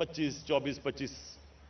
24-25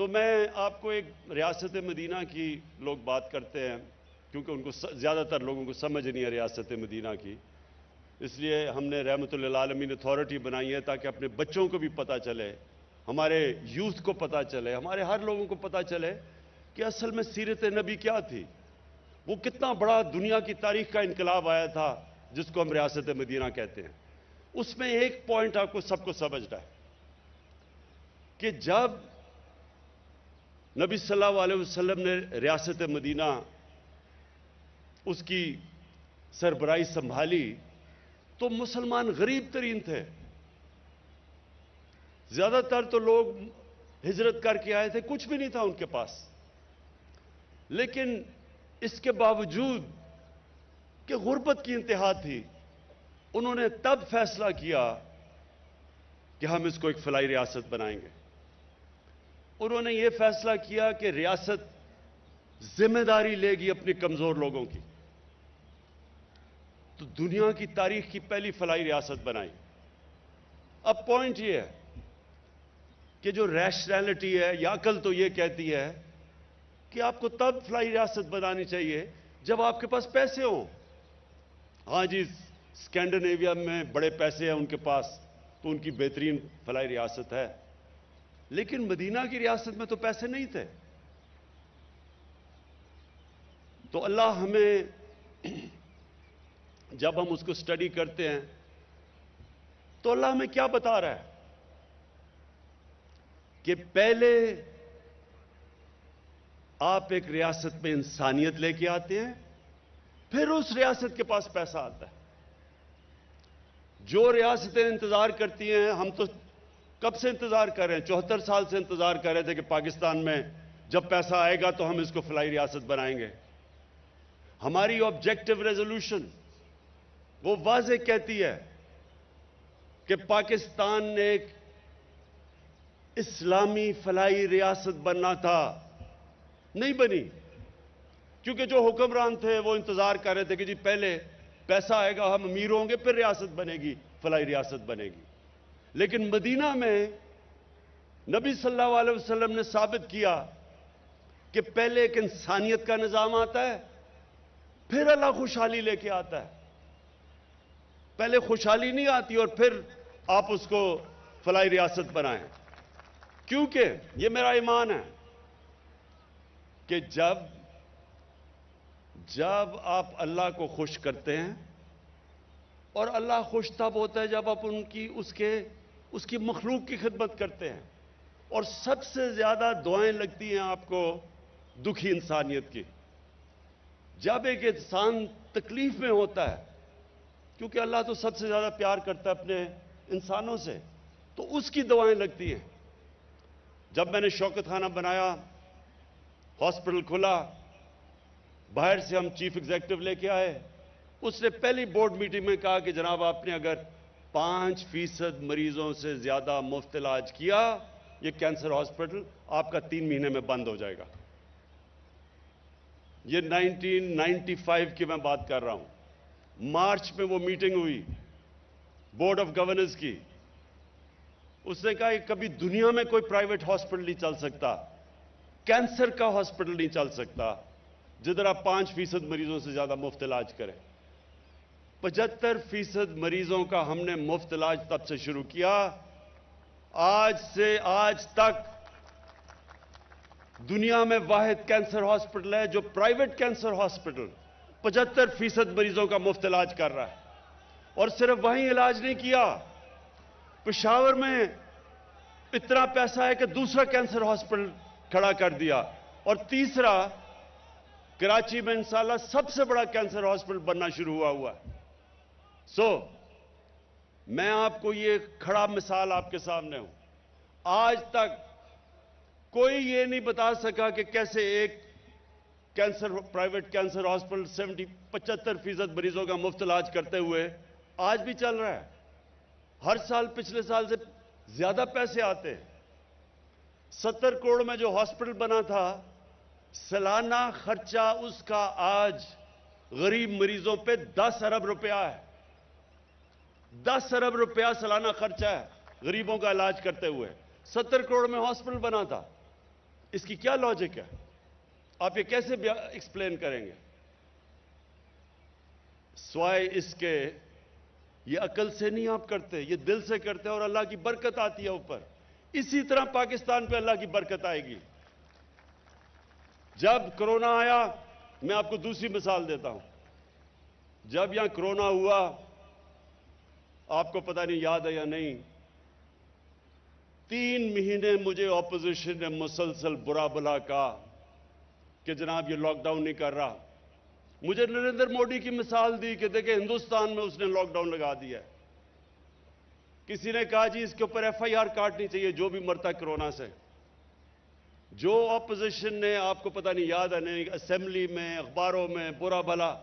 تو میں آپ کو ایک ریاست مدینہ کی لوگ بات کرتے ہیں کیونکہ ان کو زیادہ تر لوگوں کو سمجھ نہیں ہے ریاست مدینہ کی، اس لیے ہم نے رحمت للعالمین اتھارٹی بنائی ہے تاکہ اپنے بچوں کو بھی پتہ چلے، ہمارے یوتھ کو پتہ چلے، ہمارے ہر لوگوں کو پتہ چلے کہ اصل میں سیرت نبی کیا تھی، وہ کتنا بڑا دنیا کی تاریخ کا انقلاب آیا تھا جس کو ہم ریاست مدینہ کہتے ہیں۔ اس میں ایک پوائنٹ آپ کو سب کو سمجھنا ہے کہ جب نبی صلی اللہ علیہ وسلم نے ریاست مدینہ اس کی سربراہی سنبھالی تو مسلمان غریب ترین تھے، زیادہ تر تو لوگ ہجرت کر کے آئے تھے، کچھ بھی نہیں تھا ان کے پاس، لیکن اس کے باوجود کہ غربت کی انتہا تھی، انہوں نے تب فیصلہ کیا کہ ہم اس کو ایک فلاحی ریاست بنائیں گے۔ انہوں نے یہ فیصلہ کیا کہ ریاست ذمہ داری لے گی اپنے کمزور لوگوں کی، تو دنیا کی تاریخ کی پہلی فلاحی ریاست بنائی۔ اب پوائنٹ یہ ہے کہ جو ریشنلٹی ہے یا عقل تو یہ کہتی ہے کہ آپ کو تب فلاحی ریاست بنانی چاہیے جب آپ کے پاس پیسے ہوں۔ ہاں جی، اسکینڈینیویا میں بڑے پیسے ہیں ان کے پاس تو ان کی بہترین فلاحی ریاست ہے، لیکن مدینہ کی ریاست میں تو پیسے نہیں تھے۔ تو اللہ ہمیں جب ہم اس کو سٹڈی کرتے ہیں تو اللہ ہمیں کیا بتا رہا ہے کہ پہلے آپ ایک ریاست میں انسانیت لے کے آتے ہیں، پھر اس ریاست کے پاس پیسہ آتا ہے۔ جو ریاستیں انتظار کرتی ہیں، ہم تو کب سے انتظار کر رہے ہیں، 74 سال سے انتظار کر رہے تھے کہ پاکستان میں جب پیسہ آئے گا تو ہم اس کو فلاحی ریاست بنائیں گے۔ ہماری آبجیکٹو ریزولوشن وہ واضح کہتی ہے کہ پاکستان نے ایک اسلامی فلاحی ریاست بننا تھا، نہیں بنی، کیونکہ جو حکمران تھے وہ انتظار کر رہے تھے کہ جی پہلے پیسہ آئے گا، ہم امیر ہوں گے، پھر ریاست بنے گی، فلاحی ریاست بنے گی۔ لیکن مدینہ میں نبی صلی اللہ علیہ وسلم نے ثابت کیا کہ پہلے ایک انسانیت کا نظام آتا ہے، پھر اللہ خوشحالی لے کے آتا ہے۔ پہلے خوشحالی نہیں آتی اور پھر آپ اس کو فلاحی ریاست بنائیں، کیونکہ یہ میرا ایمان ہے کہ جب آپ اللہ کو خوش کرتے ہیں، اور اللہ خوش تب ہوتا ہے جب آپ اس کی مخلوق کی خدمت کرتے ہیں، اور سب سے زیادہ دعائیں لگتی ہیں آپ کو دکھی انسانیت کی۔ جب ایک انسان تکلیف میں ہوتا ہے، کیونکہ اللہ تو سب سے زیادہ پیار کرتا ہے اپنے انسانوں سے، تو اس کی دعائیں لگتی ہیں۔ جب میں نے شوکت خانہ بنایا، ہاسپٹل کھلا، باہر سے ہم چیف ایگزیکٹو لے کے آئے، اس نے پہلی بورڈ میٹنگ میں کہا کہ جناب آپ نے اگر 5% مریضوں سے زیادہ مفت علاج کیا، یہ کینسر ہاسپٹل آپ کا 3 مہینے میں بند ہو جائے گا۔ یہ 1995 کی میں بات کر رہا ہوں۔ مارچ میں وہ میٹنگ ہوئی بورڈ آف گورننس کی، اس نے کہا کہ کبھی دنیا میں کوئی پرائیویٹ ہاسپٹل نہیں چل سکتا، کینسر کا ہاسپٹل نہیں چل سکتا جدھر آپ 5% مریضوں سے زیادہ مفت علاج کریں۔ 75% مریضوں کا ہم نے مفت علاج تب سے شروع کیا، آج سے آج تک دنیا میں واحد کینسر ہاسپٹل ہے جو پرائیویٹ کینسر ہاسپٹل 75% مریضوں کا مفت علاج کر رہا ہے۔ اور صرف وہیں علاج نہیں کیا، پشاور میں اتنا پیسہ ہے کہ دوسرا کینسر ہاسپٹل کھڑا کر دیا، اور تیسرا کراچی میں انشاءاللہ سب سے بڑا کینسر ہاسپٹل بننا شروع ہوا ہے۔ میں آپ کو یہ کھڑا مثال آپ کے سامنے ہوں، آج تک کوئی یہ نہیں بتا سکا کہ کیسے ایک پرائیویٹ کینسر ہاسپٹل 75% مریضوں کا مفت علاج کرتے ہوئے آج بھی چل رہا ہے۔ ہر سال پچھلے سال سے زیادہ پیسے آتے ہیں۔ 70 کروڑ میں جو ہاسپٹل بنا تھا، سالانہ خرچہ اس کا آج غریب مریضوں پہ 10 ارب روپیہ ہے۔ 10 ارب روپیہ سالانہ خرچہ ہے غریبوں کا علاج کرتے ہوئے۔ 70 کروڑ میں ہاسپٹل بنا تھا، اس کی کیا لاجک ہے؟ آپ یہ کیسے ایکسپلین کریں گے؟ سوائے اس کے یہ عقل سے نہیں آپ کرتے، یہ دل سے کرتے ہیں اور اللہ کی برکت آتی ہے اوپر. اسی طرح پاکستان پہ اللہ کی برکت آئے گی. جب کرونا آیا، میں آپ کو دوسری مثال دیتا ہوں. جب یہاں کرونا ہوا، آپ کو پتہ نہیں یاد ہے یا نہیں، 3 مہینے مجھے اپوزیشن نے مسلسل برا بھلا کہا کہ جناب یہ لاک ڈاؤن نہیں کر رہا. مجھے نریندر مودی کی مثال دی کہ دیکھیں ہندوستان میں اس نے لاک ڈاؤن لگا دیا ہے. کسی نے کہا جی اس کے اوپر ایف آئی آر کاٹنی چاہیے جو بھی مرتا ہے کرونا سے. جو اپوزیشن نے، آپ کو پتہ نہیں یاد ہے نہیں، اسمبلی میں، اخباروں میں برا بھلا.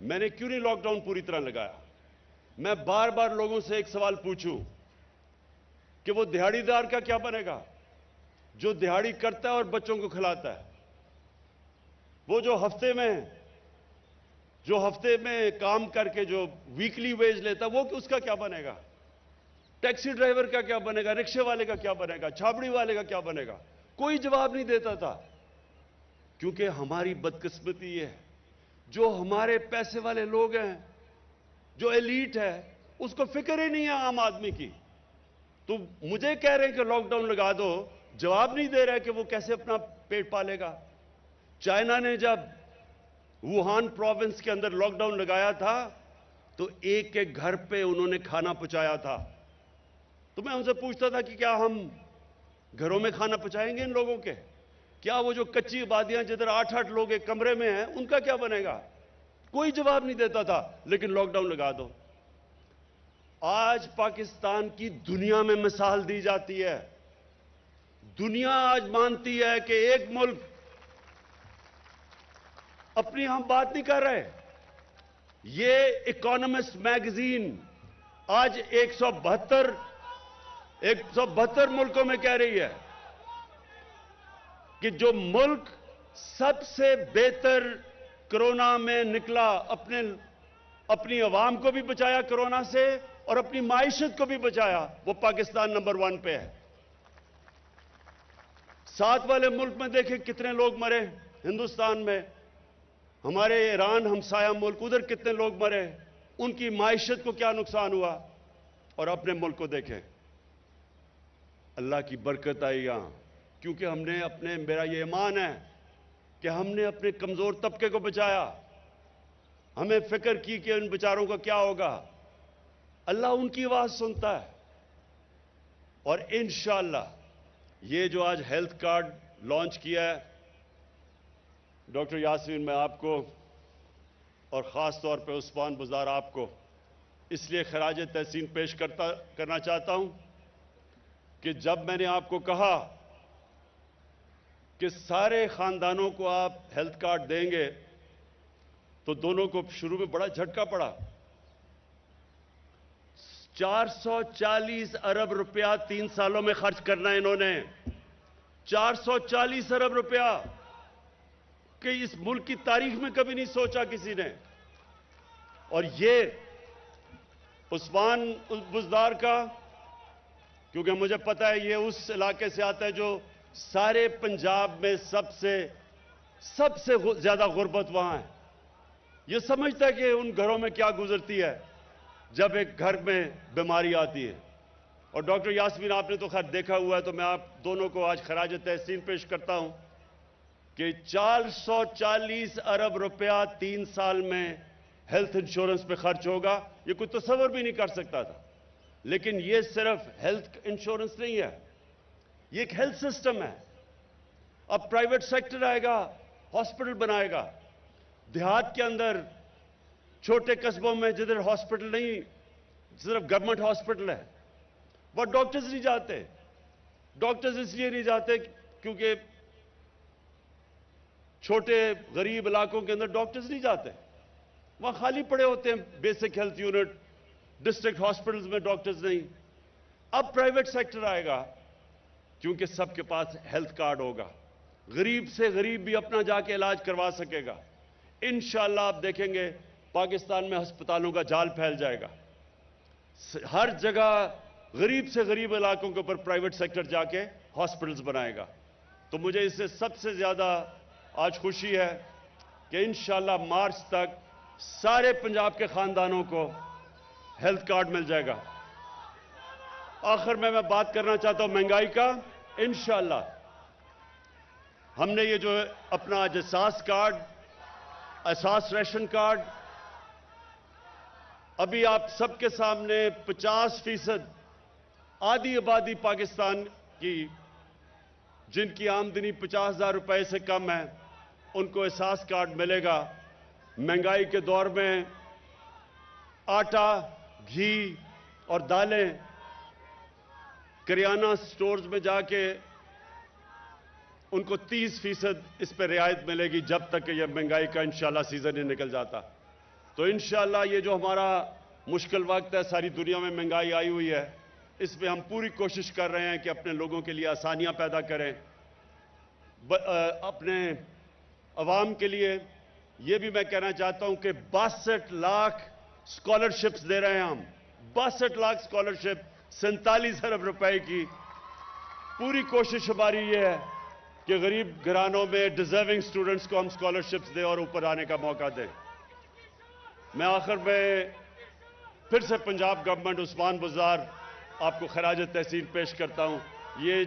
میں نے کیوں نہیں لاک ڈاؤن پوری طرح لگایا؟ میں بار بار لوگوں سے ایک سوال پوچھوں کہ وہ دہاڑی دار کا کیا بنے گا جو دہاڑی کرتا ہے اور بچوں کو کھلاتا ہے؟ وہ جو ہفتے میں کام کر کے جو ویکلی ویج لیتا ہے، وہ اس کا کیا بنے گا؟ ٹیکسی ڈرائیور کا کیا بنے گا؟ رکشے والے کا کیا بنے گا؟ چھابڑی والے کا کیا بنے گا؟ کوئی جواب نہیں دیتا تھا. کیونکہ ہماری بدقسمتی یہ ہے، جو ہمارے پیسے والے لوگ ہیں، جو ایلیٹ ہے، اس کو فکر ہی نہیں ہے عام آدمی کی. تو مجھے کہہ رہے ہیں کہ لاک ڈاؤن لگا دو، جواب نہیں دے رہا کہ وہ کیسے اپنا پیٹ پالے گا. چائنا نے جب ووہان پروونس کے اندر لاک ڈاؤن لگایا تھا تو ایک ایک گھر پہ انہوں نے کھانا پہنچایا تھا. تو میں ان سے پوچھتا تھا کہ کیا ہم گھروں میں کھانا پہنچائیں گے ان لوگوں کے؟ کیا وہ جو کچی آبادیاں جدھر 8-8 لوگ ایک کمرے میں ہیں، ان کا کیا بنے گا؟ کوئی جواب نہیں دیتا تھا. لیکن لاک ڈاؤن لگا دو. آج پاکستان کی دنیا میں مثال دی جاتی ہے. دنیا آج مانتی ہے کہ ایک ملک، اپنی ہم بات نہیں کر رہے، یہ اکانومسٹ میگزین آج 172 ملکوں میں کہہ رہی ہے کہ جو ملک سب سے بہتر کرونا میں نکلا، اپنی عوام کو بھی بچایا کرونا سے اور اپنی معیشت کو بھی بچایا، وہ پاکستان نمبر 1 پہ ہے. ساتھ والے ملک میں دیکھیں کتنے لوگ مرے. ہندوستان میں، ہمارے ایران ہمسایہ ملک، ادھر کتنے لوگ مرے، ان کی معیشت کو کیا نقصان ہوا. اور اپنے ملک کو دیکھیں، اللہ کی برکت آئی یہاں، کیونکہ ہم نے میرا یہ ایمان ہے کہ ہم نے اپنے کمزور طبقے کو بچایا. ہمیں فکر کی کہ ان بیچاروں کا کیا ہوگا. اللہ ان کی آواز سنتا ہے. اور انشاءاللہ یہ جو آج ہیلتھ کارڈ لانچ کیا ہے، ڈاکٹر یاسمین، میں آپ کو اور خاص طور پہ عثمان بزدار آپ کو اس لیے خراج تحسین پیش کرنا چاہتا ہوں کہ جب میں نے آپ کو کہا کہ سارے خاندانوں کو آپ ہیلتھ کارڈ دیں گے تو دونوں کو شروع میں بڑا جھٹکا پڑا. 440 ارب روپیہ 3 سالوں میں خرچ کرنا ہے انہوں نے. 440 ارب روپیہ کہ اس ملک کی تاریخ میں کبھی نہیں سوچا کسی نے. اور یہ عثمان بزدار کا، کیونکہ مجھے پتہ ہے یہ اس علاقے سے آتا ہے جو سارے پنجاب میں سب سے زیادہ غربت وہاں ہے. یہ سمجھتا ہے کہ ان گھروں میں کیا گزرتی ہے جب ایک گھر میں بیماری آتی ہے. اور ڈاکٹر یاسمین، آپ نے تو خیر دیکھا ہوا ہے، تو میں آپ دونوں کو آج خراج تحسین پیش کرتا ہوں کہ 440 ارب روپیہ 3 سال میں ہیلتھ انشورنس پہ خرچ ہوگا. یہ کوئی تصور بھی نہیں کر سکتا تھا. لیکن یہ صرف ہیلتھ انشورنس نہیں ہے، یہ ایک ہیلتھ سسٹم ہے. اب پرائیویٹ سیکٹر آئے گا، ہاسپٹل بنائے گا. دیہات کے اندر، چھوٹے قصبوں میں جدھر ہاسپٹل نہیں، صرف گورنمنٹ ہاسپٹل ہے، وہ ڈاکٹرز نہیں جاتے. ڈاکٹرز اس لیے نہیں جاتے کیونکہ چھوٹے غریب علاقوں کے اندر ڈاکٹرز نہیں جاتے، وہاں خالی پڑے ہوتے ہیں basic health unit. District hospitals میں ڈاکٹرز نہیں. اب پرائیویٹ سیکٹر آئے گا کیونکہ سب کے پاس ہیلتھ کارڈ ہوگا. غریب سے غریب بھی اپنا جا کے علاج کروا سکے گا. انشاءاللہ آپ دیکھیں گے پاکستان میں ہسپتالوں کا جال پھیل جائے گا. ہر جگہ غریب سے غریب علاقوں کے اوپر پرائیویٹ سیکٹر جا کے ہاسپٹلز بنائے گا. تو مجھے اس سے سب سے زیادہ آج خوشی ہے کہ انشاءاللہ مارچ تک سارے پنجاب کے خاندانوں کو ہیلتھ کارڈ مل جائے گا۔ آخر میں بات کرنا چاہتا ہوں مہنگائی کا۔ انشاءاللہ ہم نے یہ جو اپنا آج احساس کارڈ، احساس ریشن کارڈ، ابھی آپ سب کے سامنے 50% آدھی آبادی پاکستان کی جن کی آمدنی 50,000 روپے سے کم ہے ان کو احساس کارڈ ملے گا۔ مہنگائی کے دور میں آٹا، گھی اور دالیں کریانہ سٹورز میں جا کے ان کو 30% اس پہ رعایت ملے گی جب تک کہ یہ مہنگائی کا انشاءاللہ سیزن ہی نکل جاتا۔ تو انشاءاللہ یہ جو ہمارا مشکل وقت ہے، ساری دنیا میں مہنگائی آئی ہوئی ہے، اس میں ہم پوری کوشش کر رہے ہیں کہ اپنے لوگوں کے لیے آسانیاں پیدا کریں۔ اپنے عوام کے لیے یہ بھی میں کہنا چاہتا ہوں کہ 62 لاکھ سکالرشپس دے رہے ہیں ہم، 62 لاکھ سکالرشپ 47 ارب روپے کی۔ پوری کوشش ہماری یہ ہے کہ غریب گھرانوں میں ڈیزرونگ سٹوڈنٹس کو ہم سکالرشپس دیں اور اوپر آنے کا موقع دیں۔ میں آخر میں پھر سے پنجاب گورنمنٹ عثمان بزدار آپ کو خراج تحسین پیش کرتا ہوں۔ یہ